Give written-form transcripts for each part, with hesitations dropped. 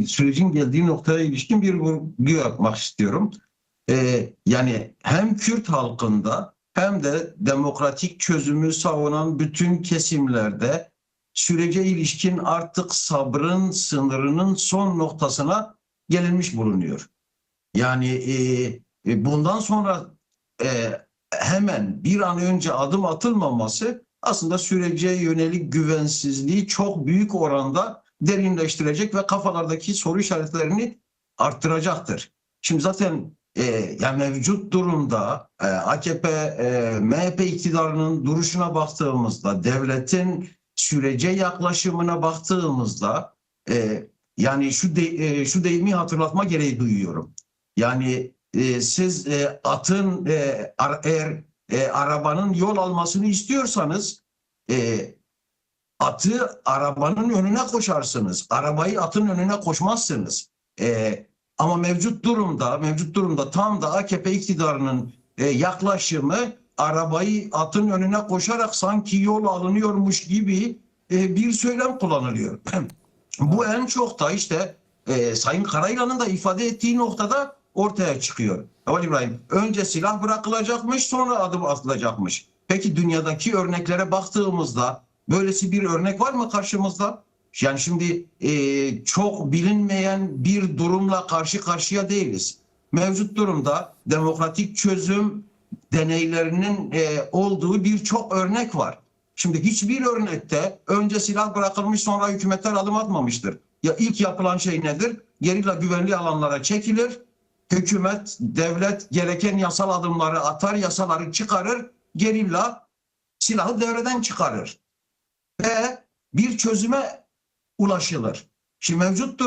sürecin geldiği noktaya ilişkin bir vurgu yapmak istiyorum. Yani hem Kürt halkında hem de demokratik çözümü savunan bütün kesimlerde sürece ilişkin artık sabrın sınırının son noktasına gelinmiş bulunuyor. Yani bundan sonra hemen bir an önce adım atılmaması aslında sürece yönelik güvensizliği çok büyük oranda derinleştirecek ve kafalardaki soru işaretlerini arttıracaktır. Şimdi zaten yani mevcut durumda AKP, MHP iktidarının duruşuna baktığımızda, devletin sürece yaklaşımına baktığımızda yani şu deyimi hatırlatma gereği duyuyorum. Yani siz eğer arabanın yol almasını istiyorsanız atı arabanın önüne koşarsınız. Arabayı atın önüne koşmazsınız. Ama mevcut durumda tam da AKP iktidarının yaklaşımı arabayı atın önüne koşarak sanki yol alınıyormuş gibi bir söylem kullanılıyor. Bu en çok da işte Sayın Karayılan'ın da ifade ettiği noktada ortaya çıkıyor. Eval İbrahim, önce silah bırakılacakmış, sonra adım atılacakmış. Peki dünyadaki örneklere baktığımızda böylesi bir örnek var mı karşımızda? Yani şimdi çok bilinmeyen bir durumla karşı karşıya değiliz. Mevcut durumda demokratik çözüm deneylerinin olduğu birçok örnek var. Şimdi hiçbir örnekte önce silah bırakılmış sonra hükümetler adım atmamıştır. Ya ilk yapılan şey nedir? Gerilla güvenli alanlara çekilir. Hükümet, devlet gereken yasal adımları atar, yasaları çıkarır. Gerilla silahı devreden çıkarır. Ve bir çözüme ulaşılır. Şimdi mevcut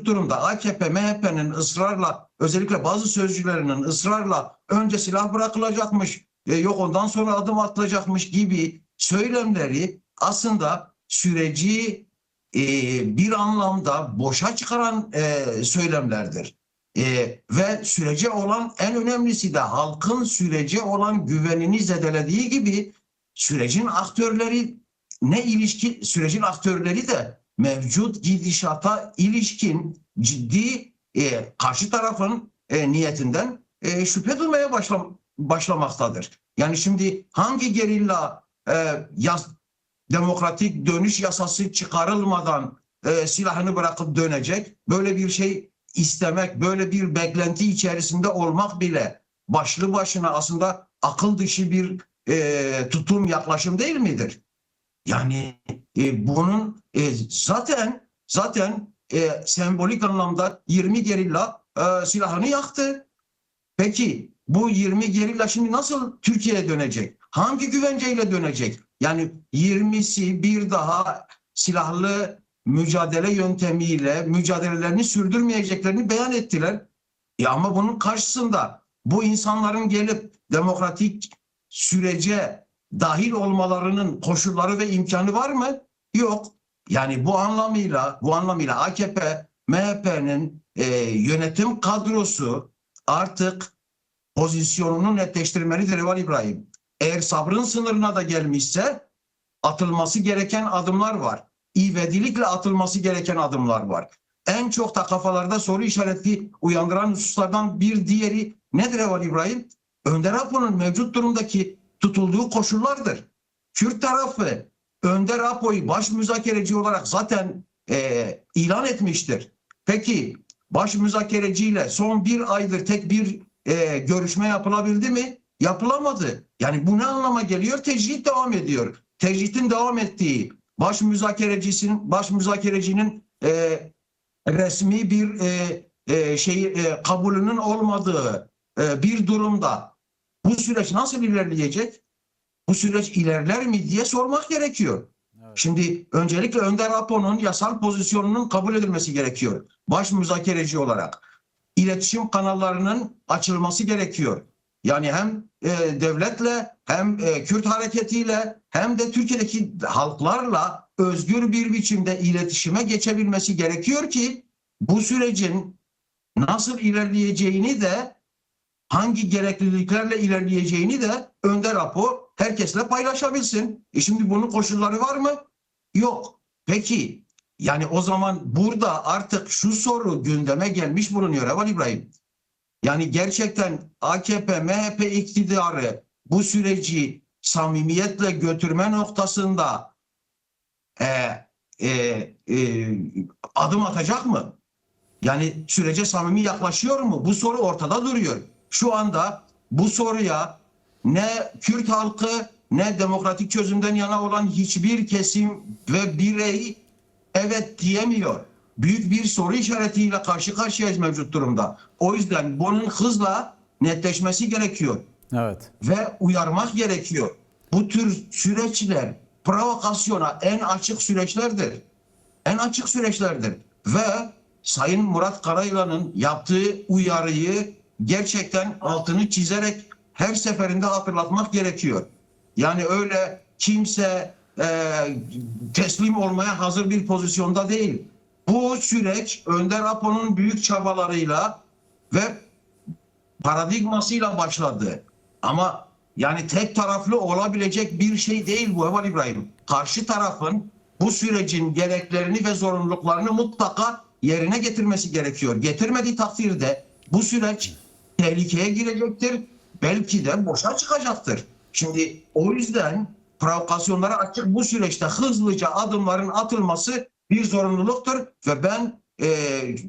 durumda AKP, MHP'nin ısrarla, özellikle bazı sözcülerinin ısrarla önce silah bırakılacakmış, yok ondan sonra adım atılacakmış gibi söylemleri aslında süreci bir anlamda boşa çıkaran söylemlerdir. Ve sürece olan en önemlisi de halkın sürece olan güvenini zedelediği gibi sürecin aktörleri de mevcut gidişata ilişkin ciddi karşı tarafın niyetinden şüphe duymaya başlamaktadır. Yani şimdi hangi gerilla demokratik dönüş yasası çıkarılmadan silahını bırakıp dönecek? Böyle bir şey istemek, böyle bir beklenti içerisinde olmak bile başlı başına aslında akıl dışı bir tutum, yaklaşım değil midir? Yani bunun zaten sembolik anlamda 20 gerilla silahını yaktı. Peki bu 20 gerilla şimdi nasıl Türkiye'ye dönecek? Hangi güvenceyle dönecek? Yani 20'si bir daha silahlı mücadele yöntemiyle mücadelelerini sürdürmeyeceklerini beyan ettiler. Ama bunun karşısında bu insanların gelip demokratik sürece dahil olmalarının koşulları ve imkanı var mı? Yok. Yani bu anlamıyla AKP, MHP'nin yönetim kadrosu artık pozisyonunu netleştirmelidir Eval İbrahim. Eğer sabrın sınırına da gelmişse atılması gereken adımlar var. İvedilikle atılması gereken adımlar var. En çok da kafalarda soru işareti uyandıran hususlardan bir diğeri nedir Eval İbrahim? Önder Apo'nun mevcut durumdaki tutulduğu koşullardır. Kürt tarafı Önder Apo'yu baş müzakereci olarak zaten ilan etmiştir. Peki baş müzakereciyle son bir aydır tek bir görüşme yapılabildi mi? Yapılamadı. Yani bu ne anlama geliyor? Tecrit devam ediyor. Tecritin devam ettiği baş müzakerecinin resmi bir kabulünün olmadığı bir durumda bu süreç nasıl ilerleyecek? Bu süreç ilerler mi diye sormak gerekiyor. Evet. Şimdi öncelikle Önder Apo'nun yasal pozisyonunun kabul edilmesi gerekiyor. Baş müzakereci olarak. İletişim kanallarının açılması gerekiyor. Yani hem devletle hem Kürt hareketiyle hem de Türkiye'deki halklarla özgür bir biçimde iletişime geçebilmesi gerekiyor ki bu sürecin nasıl ilerleyeceğini de hangi gerekliliklerle ilerleyeceğini de Önder Apo herkesle paylaşabilsin. Şimdi bunun koşulları var mı? Yok. Peki Yani o zaman burada artık şu soru gündeme gelmiş bulunuyor Eval İbrahim. Yani gerçekten AKP, MHP iktidarı bu süreci samimiyetle götürme noktasında e, e, e, adım atacak mı? Yani sürece samimi yaklaşıyor mu? Bu soru ortada duruyor. Şu anda bu soruya ne Kürt halkı ne demokratik çözümden yana olan hiçbir kesim ve birey evet diyemiyor. Büyük bir soru işaretiyle karşı karşıyayız mevcut durumda. O yüzden bunun hızla netleşmesi gerekiyor Evet. ve uyarmak gerekiyor. Bu tür süreçler provokasyona en açık süreçlerdir. En açık süreçlerdir. Ve Sayın Murat Karayılan'ın yaptığı uyarıyı gerçekten altını çizerek her seferinde hatırlatmak gerekiyor. Yani öyle kimse teslim olmaya hazır bir pozisyonda değil. Bu süreç Önder Apo'nun büyük çabalarıyla ve paradigmasıyla başladı. Ama yani tek taraflı olabilecek bir şey değil bu Eval İbrahim. Karşı tarafın bu sürecin gereklerini ve zorunluluklarını mutlaka yerine getirmesi gerekiyor. Getirmediği takdirde bu süreç tehlikeye girecektir. Belki de boşa çıkacaktır. Şimdi o yüzden provokasyonlara açık bu süreçte hızlıca adımların atılması bir zorunluluktur ve ben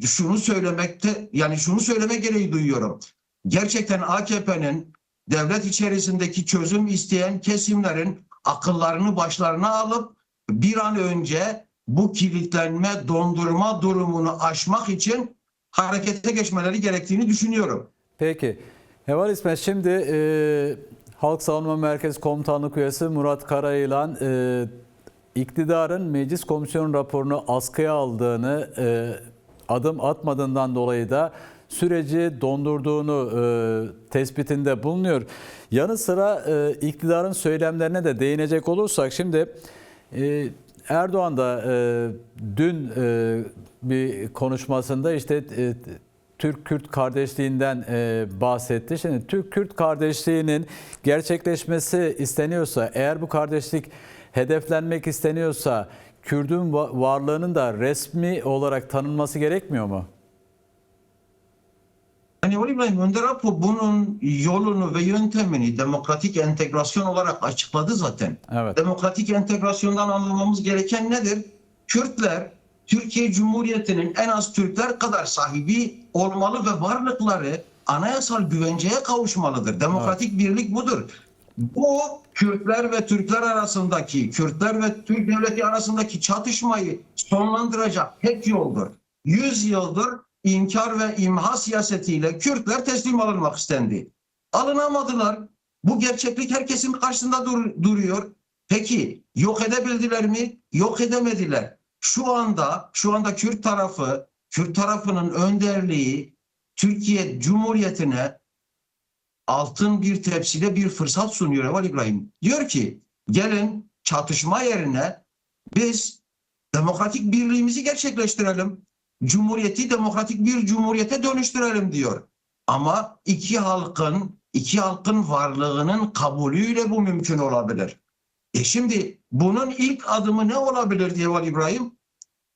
şunu söylemekte yani şunu söyleme gereği duyuyorum. Gerçekten AKP'nin devlet içerisindeki çözüm isteyen kesimlerin akıllarını başlarına alıp bir an önce bu kilitlenme, dondurma durumunu aşmak için harekete geçmeleri gerektiğini düşünüyorum. Peki. Heval İsmet, şimdi Halk Savunma Merkezi Komutanlık Üyesi Murat Karayılan iktidarın Meclis Komisyonu raporunu askıya aldığını, adım atmadığından dolayı da süreci dondurduğunu tespitinde bulunuyor. Yanı sıra iktidarın söylemlerine de değinecek olursak, şimdi Erdoğan da dün bir konuşmasında işte Türk-Kürt kardeşliğinden bahsetti. Şimdi Türk-Kürt kardeşliğinin gerçekleşmesi isteniyorsa, eğer bu kardeşlik hedeflenmek isteniyorsa, Kürt'ün varlığının da resmi olarak tanınması gerekmiyor mu? Yani İbrahim Önder Apo bunun yolunu ve yöntemini demokratik entegrasyon olarak açıkladı zaten. Evet. Demokratik entegrasyondan anlamamız gereken nedir? Kürtler Türkiye Cumhuriyeti'nin en az Türkler kadar sahibi olmalı ve varlıkları anayasal güvenceye kavuşmalıdır. Demokratik birlik budur. Bu Kürtler ve Türkler arasındaki, Kürtler ve Türk devleti arasındaki çatışmayı sonlandıracak tek yoldur. 100 yıldır inkar ve imha siyasetiyle Kürtler teslim alınmak istendi. Alınamadılar. Bu gerçeklik herkesin karşısında duruyor. Peki yok edebildiler mi? Yok edemediler. Şu anda Kürt tarafının önderliği Türkiye Cumhuriyeti'ne altın bir tepside bir fırsat sunuyor Eval İbrahim. Diyor ki gelin çatışma yerine biz demokratik birliğimizi gerçekleştirelim. Cumhuriyeti demokratik bir cumhuriyete dönüştürelim diyor. Ama iki halkın varlığının kabulüyle bu mümkün olabilir. Şimdi bunun ilk adımı ne olabilir diye Eval İbrahim?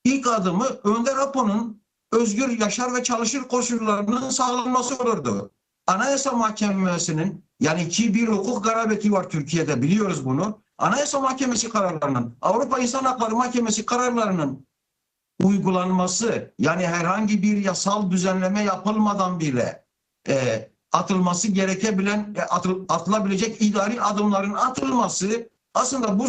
İlk adımı Önder Apo'nun özgür yaşar ve çalışır koşullarının sağlanması olurdu. Anayasa Mahkemesi'nin yani ki bir hukuk garabeti var Türkiye'de biliyoruz bunu. Anayasa Mahkemesi kararlarının, Avrupa İnsan Hakları Mahkemesi kararlarının uygulanması yani herhangi bir yasal düzenleme yapılmadan bile atılması gerekebilen atılabilecek idari adımların atılması aslında bu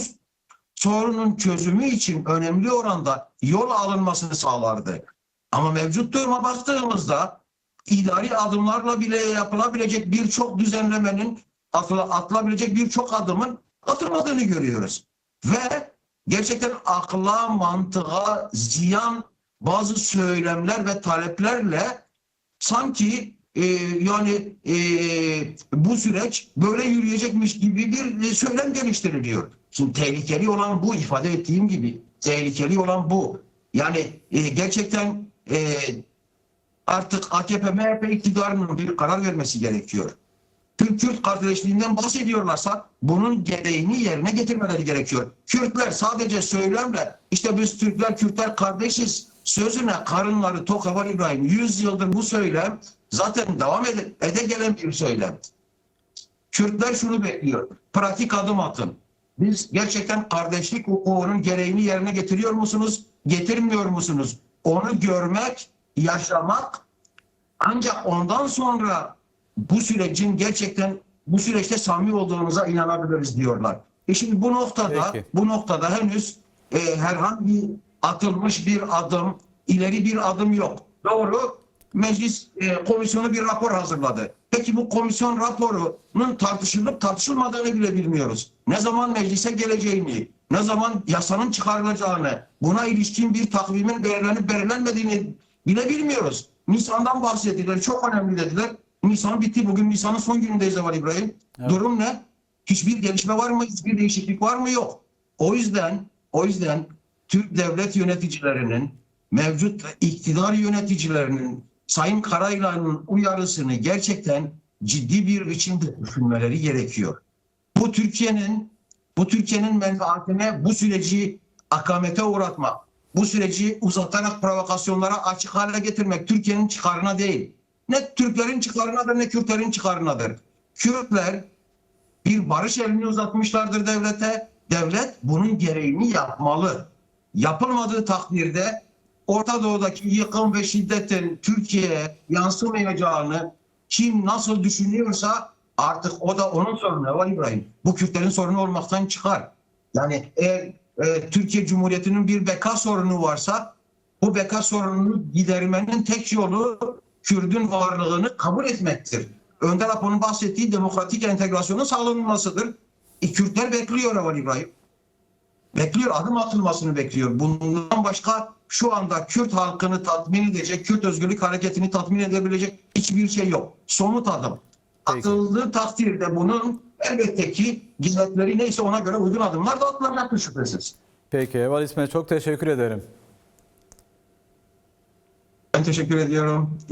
sorunun çözümü için önemli oranda yol alınmasını sağlardı. Ama mevcut duruma baktığımızda idari adımlarla bile yapılabilecek birçok düzenlemenin atılabilecek birçok adımın atılmadığını görüyoruz. Ve gerçekten akla, mantığa ziyan bazı söylemler ve taleplerle sanki bu süreç böyle yürüyecekmiş gibi bir söylem geliştiriliyor. Şimdi tehlikeli olan bu, ifade ettiğim gibi tehlikeli olan bu. Yani gerçekten artık AKP, MHP iktidarının bir karar vermesi gerekiyor. Türk-Kürt kardeşliğinden bahsediyorlarsa bunun gereğini yerine getirmeleri gerekiyor. Kürtler sadece söylemle işte biz Türkler, Kürtler kardeşiz sözüne karınları tok Heval İbrahim. 100 yıldır bu söylem zaten devam ede gelen bir söylem. Kürtler şunu bekliyor. Pratik adım atın. Biz gerçekten kardeşlik hukukunun gereğini yerine getiriyor musunuz? Getirmiyor musunuz? Onu görmek, yaşamak, ancak ondan sonra bu sürecin gerçekten bu süreçte samimi olduğumuza inanabiliriz diyorlar. Şimdi Peki. bu noktada henüz herhangi atılmış bir adım, ileri bir adım yok. Doğru. Meclis komisyonu bir rapor hazırladı. Peki bu komisyon raporunun tartışılıp tartışılmadığını bile bilmiyoruz. Ne zaman meclise geleceğini, ne zaman yasanın çıkarılacağını, buna ilişkin bir takvimin belirlenip belirlenmediğini bile bilmiyoruz. Nisan'dan bahsettiler. Çok önemli dediler. Nisan bitti. Bugün Nisan'ın son günündeyiz Heval İbrahim. Evet. Durum ne? Hiçbir gelişme var mı? Hiçbir değişiklik var mı? Yok. O yüzden Türk devlet yöneticilerinin, mevcut iktidar yöneticilerinin Sayın Karayılan'ın uyarısını gerçekten ciddi bir biçimde düşünmeleri gerekiyor. Bu Türkiye'nin menfaatine bu süreci akamete uğratmak, bu süreci uzatarak provokasyonlara açık hale getirmek Türkiye'nin çıkarına değil. Ne Türklerin çıkarınadır ne Kürtlerin çıkarınadır. Kürtler bir barış elini uzatmışlardır devlete. Devlet bunun gereğini yapmalı. Yapılmadığı takdirde Orta Doğu'daki yıkım ve şiddetin Türkiye'ye yansımayacağını kim nasıl düşünüyorsa artık o da onun sorunu Heval İbrahim. Bu Kürtlerin sorunu olmaktan çıkar. Yani eğer Türkiye Cumhuriyeti'nin bir beka sorunu varsa bu beka sorununu gidermenin tek yolu Kürt'ün varlığını kabul etmektir. Önder Apo'nun bahsettiği demokratik entegrasyonun sağlanılmasıdır. Kürtler bekliyor Heval İbrahim. Bekliyor, adım atılmasını bekliyor. Bundan başka şu anda Kürt halkını tatmin edecek, Kürt özgürlük hareketini tatmin edebilecek hiçbir şey yok. Somut adım. Peki. Atıldığı takdirde bunun elbette ki hizmetleri neyse ona göre uygun adımlar da atılacaktır şüphesiz. Peki Heval İsmet, çok teşekkür ederim. Ben teşekkür ediyorum.